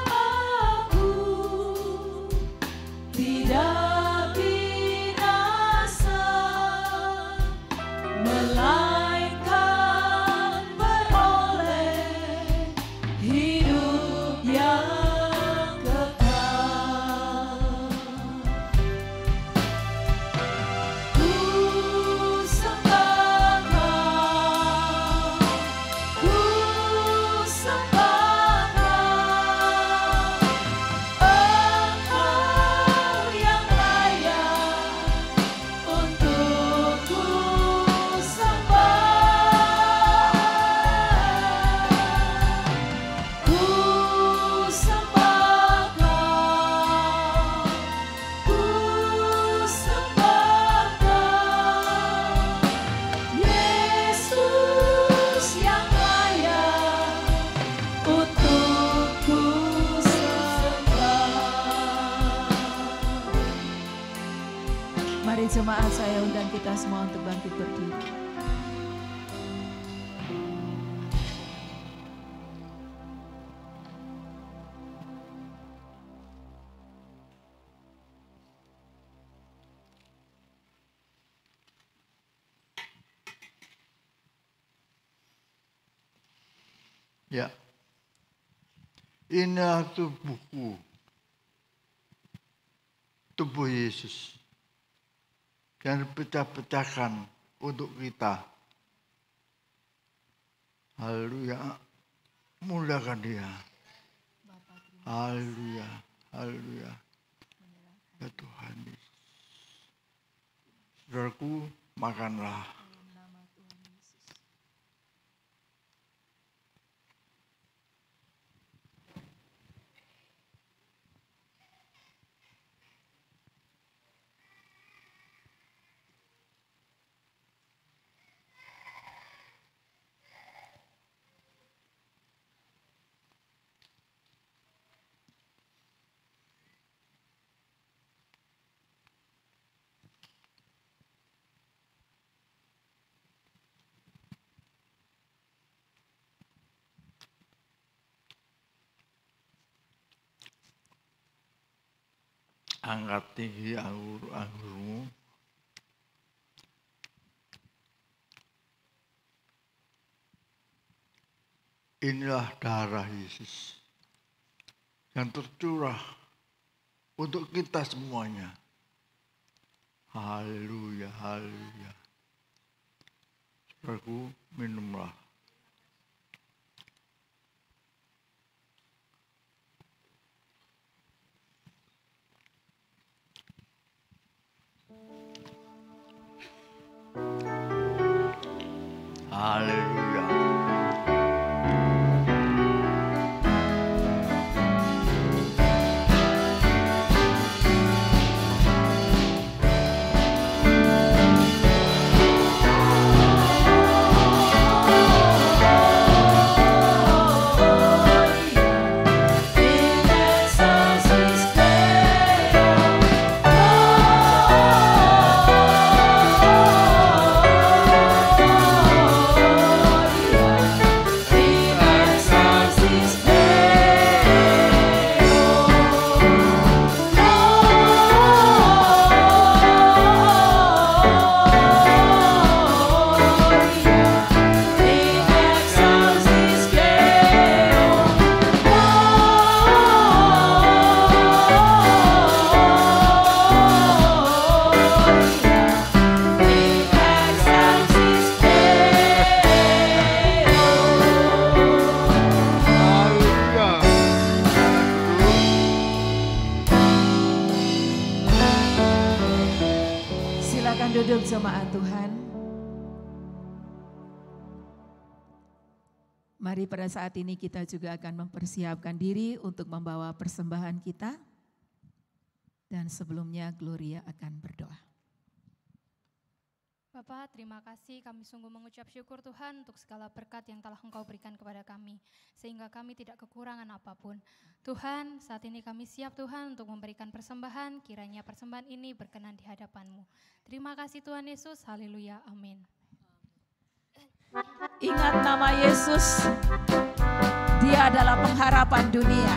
aku tidak binasa, melainkan beroleh hidup yang kekal. Ku sembah Kau, ku sembah Kau, Engkau yang layak untuk ku sembah. Ku sembah Kau, ku sembah Kau, Yesus yang layak untuk ku sembah. Mari jemaat, saya undang kita semua untuk bangkit berdiri. Ya, inilah tubuhku, tubuh Yesus yang dipecah-pecahkan untuk kita. Haleluya, muliakan Dia. Haleluya, haleluya. Ya Tuhan Yesus. Saudaraku, makanlah. Angkat tinggi anggur-anggurmu. Inilah darah Yesus yang tercurah untuk kita semuanya. Haleluya, haleluya. Saudaraku, minumlah. Haleluya. Jemaat Tuhan, mari pada saat ini kita juga akan mempersiapkan diri untuk membawa persembahan kita. Dan sebelumnya Gloria akan berdoa. Bapak, terima kasih, kami sungguh mengucap syukur Tuhan untuk segala berkat yang telah Engkau berikan kepada kami, sehingga kami tidak kekurangan apapun. Tuhan, saat ini kami siap Tuhan untuk memberikan persembahan, kiranya persembahan ini berkenan di hadapan-Mu. Terima kasih Tuhan Yesus, haleluya, amin. Ingat nama Yesus, Dia adalah pengharapan dunia.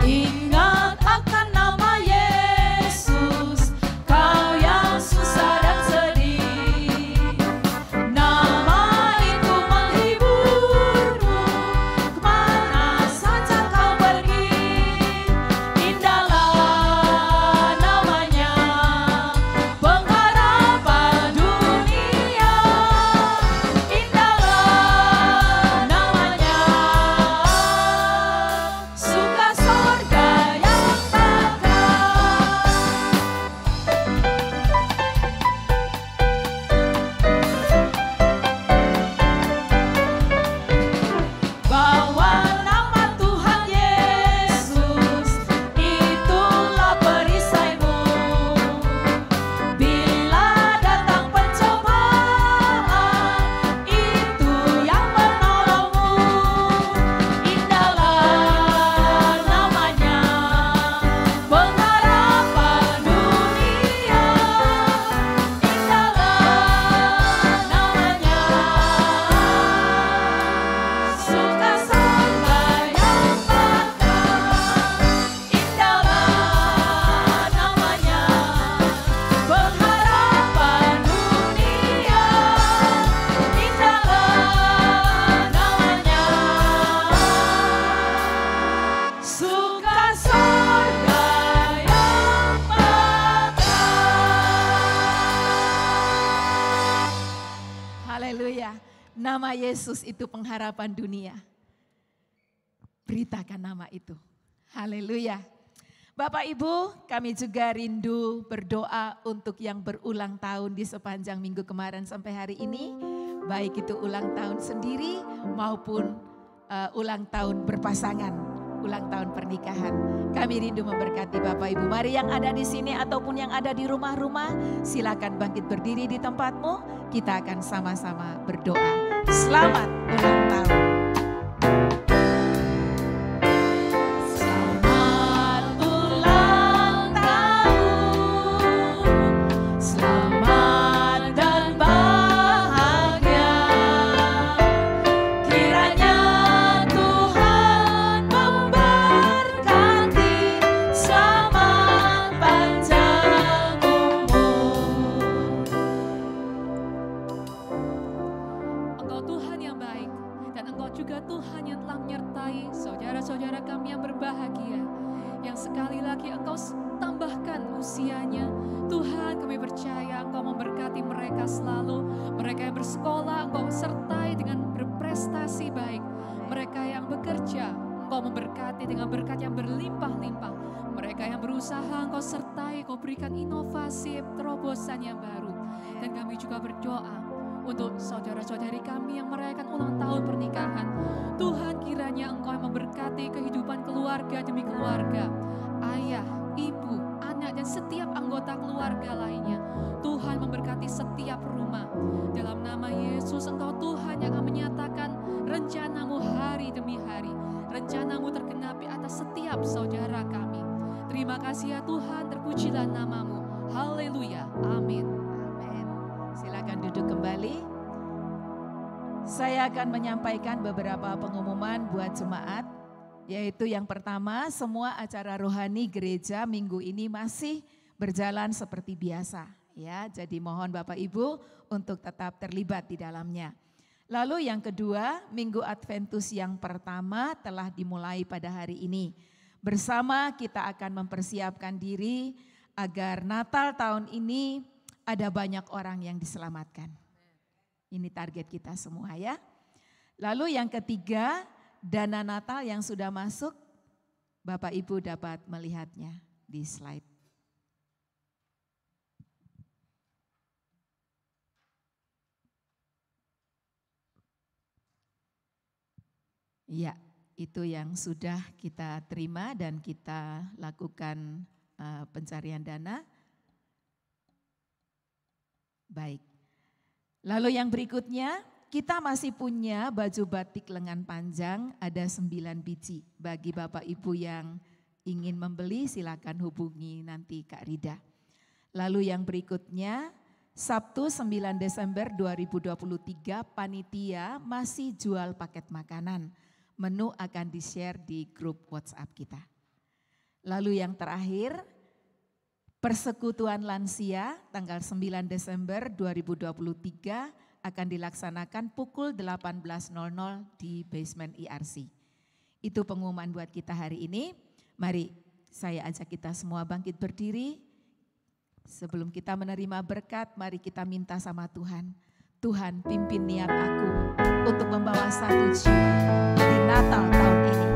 Ingat akan nama Yesus, kau yang susah dan sedih. Nama itu menghiburmu, kemana saja kau pergi. Indahlah namanya, pengharapan dunia. Indahlah namanya, suka sorga yang bakar. Bawa nama Tuhan Yesus, itulah perisaimu. Bila datang pencobaan, itu yang menolongmu. Indahlah namanya, pengharapan dunia. Indahlah namanya, suka sorga yang bakar. Indahlah namanya, pengharapan dunia. Indahlah namanya, suka sorga yang bakar. Haleluya. Nama Yesus itu pengharapan dunia. Beritakan nama itu. Haleluya. Bapak Ibu, kami juga rindu berdoa untuk yang berulang tahun di sepanjang minggu kemarin sampai hari ini. Baik itu ulang tahun sendiri maupun ulang tahun berpasangan, ulang tahun pernikahan. Kami rindu memberkati Bapak Ibu. Mari yang ada di sini ataupun yang ada di rumah-rumah, silakan bangkit berdiri di tempatmu. Kita akan sama-sama berdoa. Selamat ulang tahun. Selamat ulang tahun, selamat dan bahagia. Kiranya Tuhan memberkati, selamat panjang umur. Engkau Tuhan yang baik, dan Engkau juga Tuhan yang telah menyertai saudara-saudara kami yang berbahagia, yang sekali lagi Engkau tambahkan usianya. Tuhan, kami percaya Engkau memberkati mereka selalu. Mereka yang bersekolah, Engkau sertai dengan berprestasi baik. Mereka yang bekerja, Engkau memberkati dengan berkat yang berlimpah-limpah. Mereka yang berusaha, Engkau sertai, Engkau berikan inovasi, terobosan yang baru. Dan kami juga berdoa untuk saudara-saudari kami yang merayakan ulang tahun pernikahan. Tuhan, kiranya Engkau yang memberkati kehidupan keluarga demi keluarga. Ayah, ibu, anak, dan setiap anggota keluarga lainnya. Tuhan memberkati setiap rumah. Dalam nama Yesus, Engkau Tuhan yang akan menyatakan rencanamu hari demi hari. Rencanamu tergenapi atas setiap saudara kami. Terima kasih ya Tuhan, terpujilah namamu. Haleluya, amin. Amin. Silakan duduk kembali. Saya akan menyampaikan beberapa pengumuman buat jemaat, yaitu yang pertama, semua acara rohani gereja minggu ini masih berjalan seperti biasa, ya. Jadi mohon Bapak Ibu untuk tetap terlibat di dalamnya. Lalu yang kedua, Minggu Adventus yang pertama telah dimulai pada hari ini. Bersama kita akan mempersiapkan diri agar Natal tahun ini ada banyak orang yang diselamatkan. Ini target kita semua ya. Lalu yang ketiga, dana Natal yang sudah masuk, Bapak Ibu dapat melihatnya di slide. Ya, itu yang sudah kita terima dan kita lakukan pencarian dana. Baik. Lalu yang berikutnya, kita masih punya baju batik lengan panjang, ada 9 biji. Bagi Bapak Ibu yang ingin membeli silakan hubungi nanti Kak Rida. Lalu yang berikutnya, Sabtu 9 Desember 2023 panitia masih jual paket makanan. Menu akan di-share di grup WhatsApp kita. Lalu yang terakhir, Persekutuan Lansia tanggal 9 Desember 2023 akan dilaksanakan pukul 18.00 di basement IRC. Itu pengumuman buat kita hari ini. Mari saya ajak kita semua bangkit berdiri. Sebelum kita menerima berkat, mari kita minta sama Tuhan. Tuhan, pimpin niat aku untuk membawa satu jiwa di Natal tahun ini.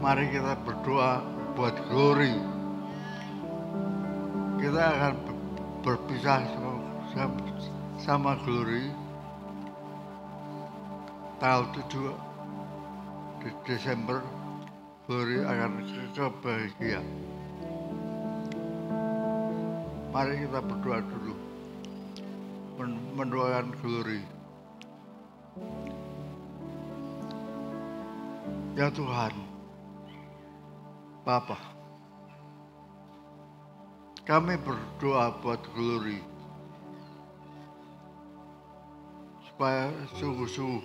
Mari kita berdoa buat glory. Kita akan berpisah sama glory tanggal 7 Desember. Glory akan kebahagiaan. Mari kita berdoa dulu, mendoakan glory. Ya Tuhan, Bapa, kami berdoa buat glory supaya sungguh-sungguh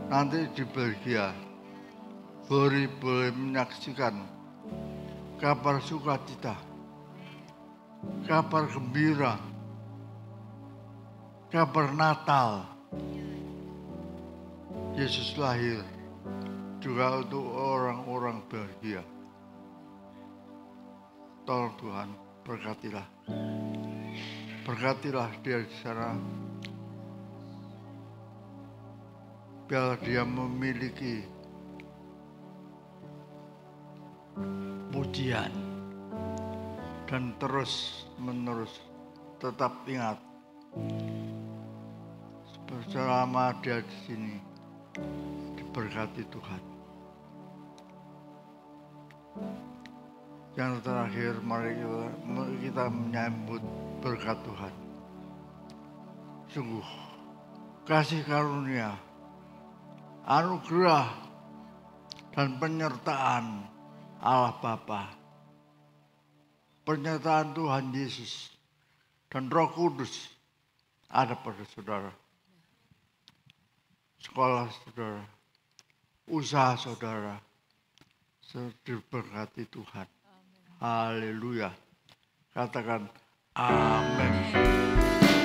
nanti di Belgia glory boleh menyaksikan kabar sukacita, kabar gembira, kabar Natal. Yesus lahir juga untuk orang-orang Belgia. Tolong Tuhan, berkatilah. Berkatilah dia di sana. Biar dia memiliki pujian dan terus-menerus tetap ingat selama dia di sini diberkati Tuhan. Yang terakhir, mari kita menyambut berkat Tuhan. Sungguh, kasih karunia, anugerah, dan penyertaan Allah Bapa, penyertaan Tuhan Yesus, dan Roh Kudus ada pada saudara, sekolah saudara, usaha saudara diberkati Tuhan. Haleluya. Katakan amin.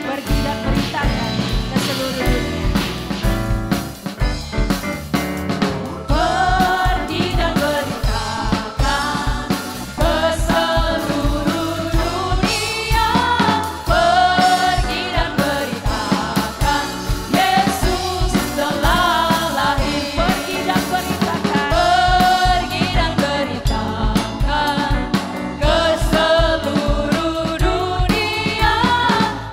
Pergi dan beritakan ke seluruh dunia. Pergi dan beritakan ke seluruh dunia. Pergi dan beritakan Yesus telah lahir. Pergi dan beritakan. Pergi dan beritakan ke seluruh dunia.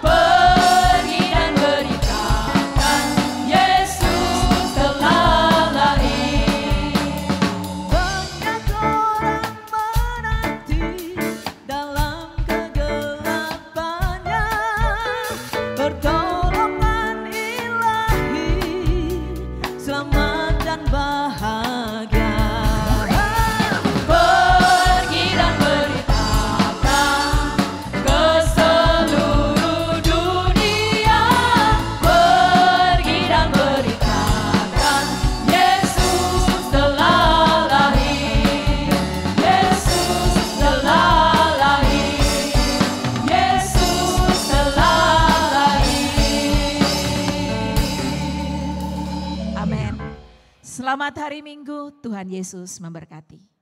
Pergi dan beritakan Yesus telah lahir. Banyak orang menanti dalam kegelapannya pertolongan ilahi, selamat dan bahagia. Pergi dan beritakan ke seluruh dunia. Pergi dan beritakan Yesus telah lahir. Yesus telah lahir. Yesus telah lahir. Amin. Selamat hari Minggu, Tuhan Yesus memberkati.